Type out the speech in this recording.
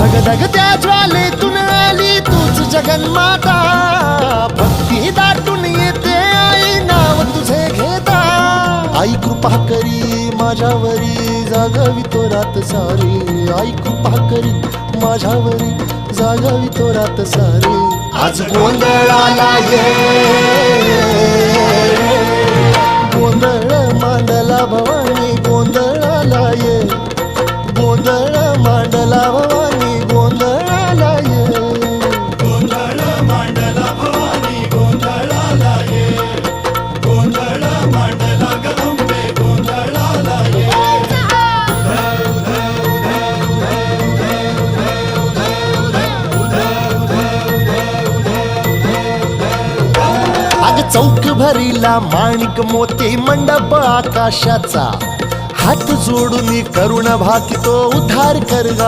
धगधगत्या ज्वालेतून आली तूच जगन्माता, भक्ती दाटून येते आई नाव तुझे घेता. आई कृपा करी माझ्यावरी जागावी तो रात सारी, आई कृपा करी माझ्यावरी जागावी तो रात सारी. आज गोंधळाला ये, गोंधळ मांडला भवानी गोंधळाला ये, गोंधळ मांडला भवानी गोंधळाला ये. गोंधळ मांडला भवानी गोंधळाला ये, गोंधळ मांडला गदंबे गोंधळाला ये. अग चौक भरीला माणिक मोती मंडप आकाशाचा, हात जोडून करुण भाकितो उद्धार कर गा.